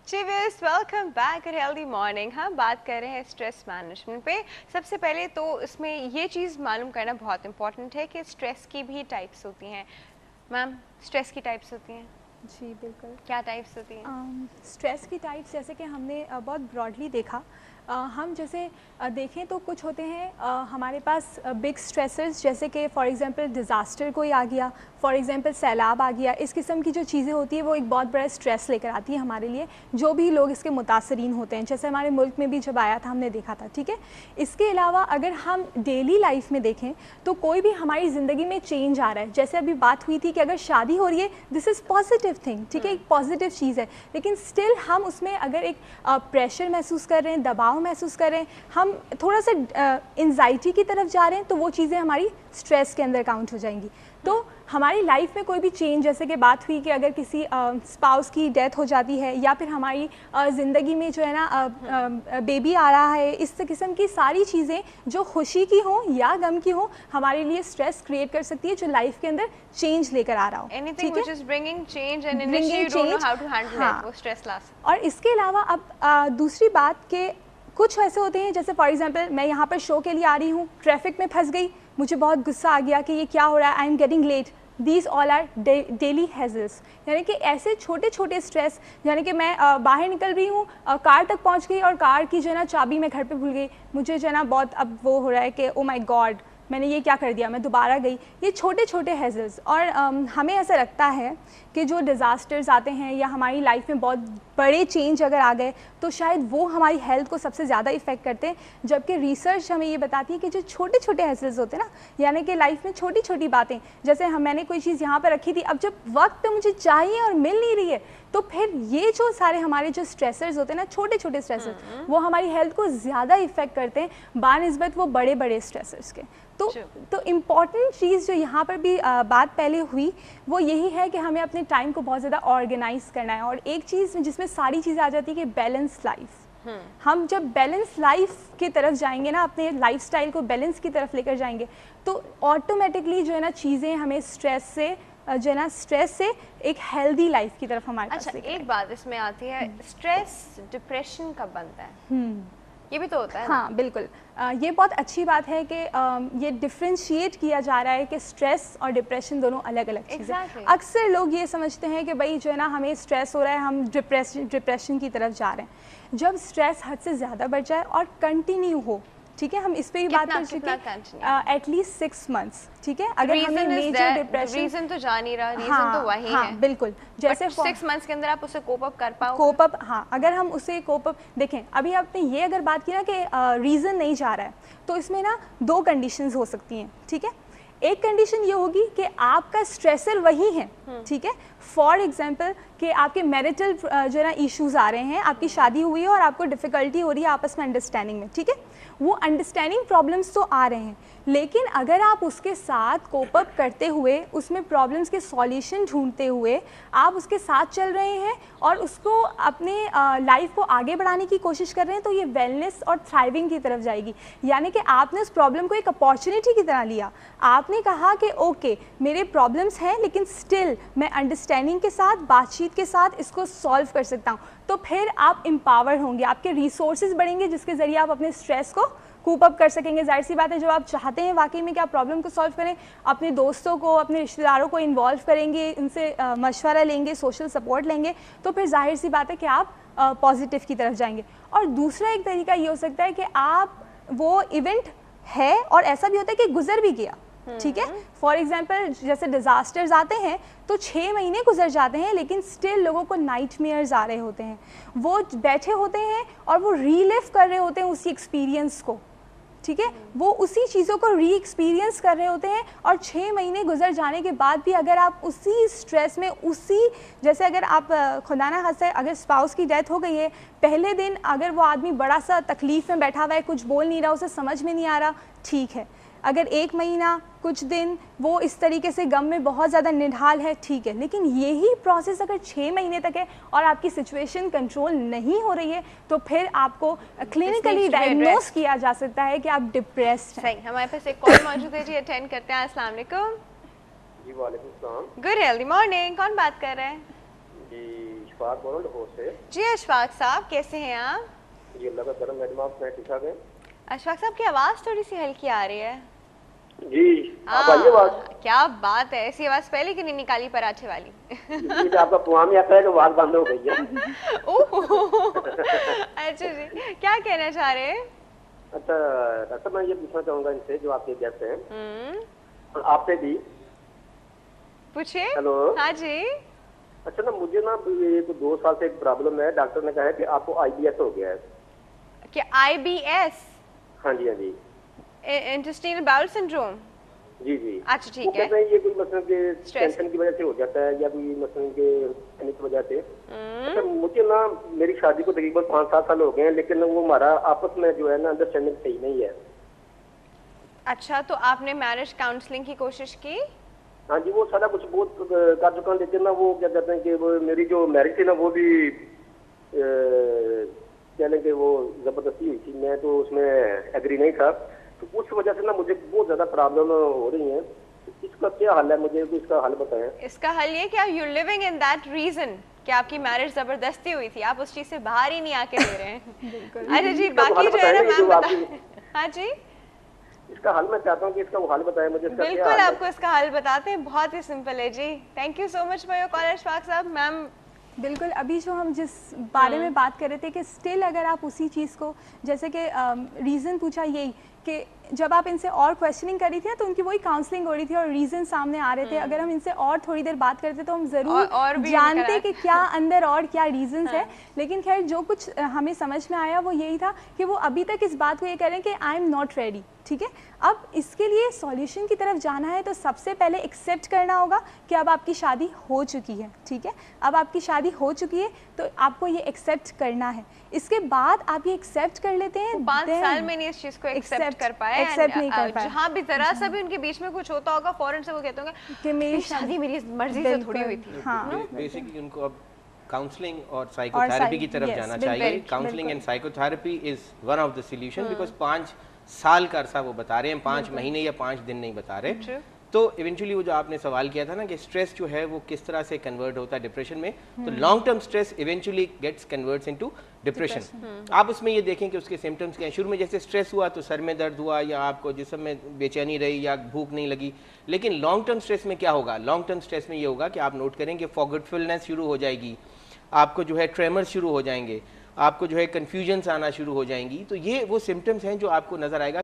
चीवियर्स welcome back at healthy morning. हम बात कर रहे हैं स्ट्रेस मैनेजमेंट पे। सबसे पहले तो इसमें ये चीज़ मालूम करना बहुत इंपॉर्टेंट है कि स्ट्रेस की भी टाइप्स होती हैं। मैम, स्ट्रेस की टाइप्स होती हैं? जी बिल्कुल। क्या टाइप्स होती हैं? स्ट्रेस की टाइप्स जैसे कि हमने बहुत ब्रॉडली देखा। हम जैसे देखें तो कुछ होते हैं हमारे पास बिग स्ट्रेसर्स, जैसे कि फॉर एग्जांपल डिज़ास्टर कोई आ गया, फॉर एग्जांपल सैलाब आ गया। इस किस्म की जो चीज़ें होती है वो एक बहुत बड़ा स्ट्रेस लेकर आती है हमारे लिए, जो भी लोग इसके मुतासरीन होते हैं। जैसे हमारे मुल्क में भी जब आया था हमने देखा था, ठीक है। इसके अलावा अगर हम डेली लाइफ में देखें तो कोई भी हमारी ज़िंदगी में चेंज आ रहा है, जैसे अभी बात हुई थी कि अगर शादी हो रही है, दिस इज़ पॉजिटिव थिंग, ठीक है, एक पॉजिटिव चीज़ है। लेकिन स्टिल हम उसमें अगर एक प्रेशर महसूस कर रहे हैं, दबाव महसूस कर रहे हैं, हम थोड़ा सा एंजाइटी की तरफ जा रहे हैं, तो वो चीज़ें हमारी स्ट्रेस के अंदर काउंट हो जाएंगी। तो हमारी लाइफ में कोई भी चेंज, जैसे कि बात हुई कि अगर किसी स्पाउस की डेथ हो जाती है, या फिर हमारी ज़िंदगी में जो है ना बेबी आ रहा है, इस किस्म की सारी चीज़ें जो खुशी की हों या गम की हों, हमारे लिए स्ट्रेस क्रिएट कर सकती है, जो लाइफ के अंदर चेंज लेकर आ रहा हो। Anything which is bringing change and initially you don't know how to handle it, वो स्ट्रेस ला सकता है। और इसके अलावा अब दूसरी बात के कुछ ऐसे होते हैं, जैसे फॉर एग्जांपल मैं यहाँ पर शो के लिए आ रही हूँ, ट्रैफिक में फंस गई, मुझे बहुत गुस्सा आ गया कि ये क्या हो रहा है, I am getting late. These all are daily hassles, यानी कि ऐसे छोटे छोटे स्ट्रेस, यानी कि मैं बाहर निकल रही हूँ, कार तक पहुँच गई और कार की जो है ना चाबी मैं घर पे भूल गई, मुझे जो है ना बहुत अब वो हो रहा है कि ओ माय गॉड, मैंने ये क्या कर दिया, मैं दोबारा गई। ये छोटे छोटे हैजल्स। और हमें ऐसा लगता है कि जो डिज़ास्टर्स आते हैं या हमारी लाइफ में बहुत बड़े चेंज अगर आ गए, तो शायद वो हमारी हेल्थ को सबसे ज़्यादा इफ़ेक्ट करते हैं, जबकि रिसर्च हमें ये बताती है कि जो छोटे छोटे हैजल्स होते हैं ना, यानी कि लाइफ में छोटी छोटी बातें, जैसे मैंने कोई चीज़ यहाँ पर रखी थी, अब जब वक्त पे मुझे चाहिए और मिल नहीं रही है, तो फिर ये जो सारे हमारे जो स्ट्रेसर्स होते हैं ना, छोटे छोटे स्ट्रेसर्स, वो हमारी हेल्थ को ज़्यादा इफ़ेक्ट करते हैं बानिस्बत वो बड़े बड़े स्ट्रेसर्स के। तो इम्पॉर्टेंट चीज़ जो यहाँ पर भी बात पहले हुई, वो यही है कि हमें अपने टाइम को बहुत ज़्यादा ऑर्गेनाइज करना है। और एक चीज़ जिसमें सारी चीज़ें आ जाती है कि बैलेंस लाइफ। हम जब बैलेंस लाइफ की तरफ जाएंगे ना, अपने लाइफस्टाइल को बैलेंस की तरफ लेकर जाएंगे, तो ऑटोमेटिकली जो है ना चीज़ें हमें स्ट्रेस से एक हेल्दी लाइफ की तरफ हमारे पास। अच्छा, एक बात इसमें आती है, स्ट्रेस डिप्रेशन कब बनता है? ये भी तो होता है। हाँ बिल्कुल। ये बहुत अच्छी बात है कि ये डिफ्रेंशिएट किया जा रहा है कि स्ट्रेस और डिप्रेशन दोनों अलग अलग चीज़ें हैं। अक्सर लोग ये समझते हैं कि भाई जो है ना हमें स्ट्रेस हो रहा है, हम डिप्रेशन की तरफ जा रहे हैं। जब स्ट्रेस हद से ज़्यादा बढ़ जाए और कंटिन्यू हो, ठीक है, हम इस पे ही बात कर चुके हैं, एटलीस्ट 6 मंथ्स, ठीक है। अगर हमें मेजर डिप्रेशन, रीजन तो जान ही रहा, रीजन तो वही है। बिल्कुल, जैसे 6 मंथ्स के अंदर आप उसे कोप अप कर पाओ। कोप अप, हाँ, अगर हम उसे कोप अप देखें, अभी आपने ये अगर बात की ना कि रीज़न नहीं जा रहा है, तो इसमें ना 2 कंडीशंस हो सकती हैं, ठीक है। एक कंडीशन ये होगी कि आपका स्ट्रेसर वही है, ठीक है। फॉर एग्जांपल कि आपके मैरिटल जो है ना इश्यूज़ आ रहे हैं, आपकी शादी हुई है और आपको डिफ़िकल्टी हो रही है आपस में अंडरस्टैंडिंग में, ठीक है। वो अंडरस्टैंडिंग प्रॉब्लम्स तो आ रहे हैं, लेकिन अगर आप उसके साथ कोप अप करते हुए, उसमें प्रॉब्लम्स के सॉल्यूशन ढूंढते हुए आप उसके साथ चल रहे हैं और उसको अपने लाइफ को आगे बढ़ाने की कोशिश कर रहे हैं, तो ये वेलनेस और थ्राइविंग की तरफ जाएगी। यानी कि आपने उस प्रॉब्लम को एक अपॉर्चुनिटी की तरह लिया। आपने कहा कि ओके, मेरे प्रॉब्लम्स हैं, लेकिन स्टिल मैं अंडरस्टैंडिंग के साथ, बातचीत के साथ इसको सॉल्व कर सकता हूँ। तो फिर आप एम्पावर होंगे, आपके रिसोर्सेज बढ़ेंगे, जिसके ज़रिए आप अपने स्ट्रेस को कूप अप कर सकेंगे। जाहिर सी बात है, जब आप चाहते हैं वाकई में कि आप प्रॉब्लम को सॉल्व करें, अपने दोस्तों को, अपने रिश्तेदारों को इन्वॉल्व करेंगे, उनसे मशवरा लेंगे, सोशल सपोर्ट लेंगे, तो फिर जाहिर सी बात है कि आप पॉजिटिव की तरफ जाएंगे। और दूसरा एक तरीका ये हो सकता है कि आप, वो इवेंट है और ऐसा भी होता है कि गुजर भी गया, ठीक है। फॉर एग्जाम्पल जैसे डिज़ास्टर्स आते हैं तो 6 महीने गुजर जाते हैं, लेकिन स्टिल लोगों को नाइटमेयर्स आ रहे होते हैं, वो बैठे होते हैं और वो रीलिव कर रहे होते हैं उसी एक्सपीरियंस को, ठीक है। वो उसी चीज़ों को री एक्सपीरियंस कर रहे होते हैं, और 6 महीने गुजर जाने के बाद भी अगर आप उसी स्ट्रेस में, उसी, जैसे अगर आप खुदा ना खास्ता अगर स्पाउस की डेथ हो गई है, पहले दिन अगर वो आदमी बड़ा सा तकलीफ़ में बैठा हुआ है, कुछ बोल नहीं रहा, उसे समझ में नहीं आ रहा, ठीक है। अगर 1 महीना, कुछ दिन वो इस तरीके से गम में बहुत ज़्यादा निढाल है, ठीक है। लेकिन यही प्रोसेस अगर 6 महीने तक है और आपकी सिचुएशन कंट्रोल नहीं हो रही है, तो फिर आपको क्लिनिकली डायग्नोस किया जा सकता है कि आप डिप्रेस्ड हैं। सही। हमारे पास एक कॉल मौजूद है जी, अटेंड करते हैं। अस्सलाम वालेकुम। जी वालेकुम सलाम। गुड हेल्दी मॉर्निंग, कौन बात कर रहे हैं? जी इशफाक बोल रहा हूँ से। जी अशफाक साहब, कैसे हैं आप? जी अल्लाह का करम मैडम, आप मैं ठीक ठाक हैं? अशफाक साहब की आवाज़ थोड़ी सी हल्की आ रही है। जी आप आइए बात। क्या बात है, ऐसी आवाज़ पहले की नहीं निकाली पराठे वाली। जी तो आपका पुआ में आता है कि आवाज बंद हो गई है। ओह अच्छा जी, क्या कहना चाह रहे हैं? अच्छा डॉक्टर, मैं ये पूछना चाहूंगा इनसे जो आपके गेस्ट हैं हम्म, और आपसे भी। पूछिए। हेलो। हाँ जी। अच्छा ना, मुझे ना ये तो 2 साल से एक प्रॉब्लम है, डॉक्टर ने कहा है कि आपको IBS हो गया है। क्या IBS? हाँ जी, हाँ जी। Intestinal bowel syndrome? जी जी। अच्छा ठीक वो है। कहते हैं ये कोई मसलन के Stress। टेंशन की वजह से हो जाता है या कोई मसलन के खाने की वजह से। अच्छा मुझे ना, मेरी शादी को तकरीबन 5-7 साल हो गए हैं, लेकिन वो हमारा आपस में जो है ना अंडरस्टैंडिंग सही नहीं है। अच्छा, तो आपने मैरिज काउंसलिंग की कोशिश की? हाँ जी, वो सारा कुछ बहुत कर चुका हूं, लेकिन ना वो क्या कहते हैं कि वो मेरी जो मैरिज थी ना वो भी कह लें कि वो जबरदस्ती हुई थी, मैं तो उसमें एग्री नहीं था। तो उस वजह से ना मुझे बहुत ज्यादा प्रॉब्लम हो रही है। तो इसका क्या हल है, मुझे भी इसका हल बताएं। इसका हल ये कि you living in that region कि आपकी मैरिज जबरदस्ती हुई थी, आप उस चीज से बाहर ही नहीं आके दे रहे हैं। अच्छा जी, इसका बाकी हल जो है ना बताएं, मैम जो बता। आपकी हाँ जी, इसका हल मैं चाहता हूँ कि इसका वो हल बताएं मुझे, इसका क्या बिल्कुल हल है। आपको इसका हल बताते हैं, बहुत ही सिंपल है जी। Thank you so much for your call Ashfaq साहब। मैम बिल्कुल, अभी जो हम जिस बारे में बात कर रहे थे कि स्टिल अगर आप उसी चीज़ को, जैसे कि रीज़न पूछा यही कि जब आप इनसे और क्वेश्चनिंग करी थी ना, तो उनकी वही काउंसलिंग हो रही थी और रीज़न सामने आ रहे थे। अगर हम इनसे और थोड़ी देर बात करते तो हम ज़रूर और भी जानते कि क्या अंदर और क्या रीज़न्स है। लेकिन खैर जो कुछ हमें समझ में आया वो यही था कि वो अभी तक इस बात को ये कह रहे हैं कि आई एम नॉट रेडी। ठीक है, अब इसके लिए सॉल्यूशन की तरफ जाना है तो सबसे पहले एक्सेप्ट करना होगा कि अब आपकी शादी हो चुकी है। ठीक है, अब आपकी शादी हो चुकी है तो आपको ये एक्सेप्ट करना है। इसके बाद आप ये एक्सेप्ट कर लेते हैं, 5 साल में नहीं इस चीज को एक्सेप्ट कर पाए, एक्सेप्ट नहीं कर पाए। जहाँ भी जरा सा भी उनके बीच में कुछ होता होगा फौरन से वो कहते होंगे कि मेरी शादी मेरी मर्जी से थोड़ी हुई थी। हाँ, बेसिकली उनको अब काउंसलिंग और साइकोथेरेपी की तरफ जाना चाहिए। Counselling and psychotherapy is one of the solution, because 5 साल का अरसा वो बता रहे हैं, 5 महीने या 5 दिन नहीं बता रहे। तो इवेंचुअली वो जो आपने सवाल किया था ना कि स्ट्रेस जो है वो किस तरह से कन्वर्ट होता है डिप्रेशन में, तो long term stress eventually gets converts into depression. आप उसमें ये देखें कि उसके सिम्टम्स क्या हैं। शुरू में जैसे स्ट्रेस हुआ तो सर में दर्द हुआ या आपको जिस्म में बेचैनी रही या भूख नहीं लगी, लेकिन लॉन्ग टर्म स्ट्रेस में क्या होगा? लॉन्ग टर्म स्ट्रेस में ये होगा कि आप नोट करें कि फॉरगेटफुलनेस शुरू हो जाएगी, आपको जो है ट्रेमर्स शुरू हो जाएंगे, आपको जो है कन्फ्यूजन्स आना शुरू हो जाएंगी। तो ये वो सिम्टम्स हैं जो आपको नजर आएगा।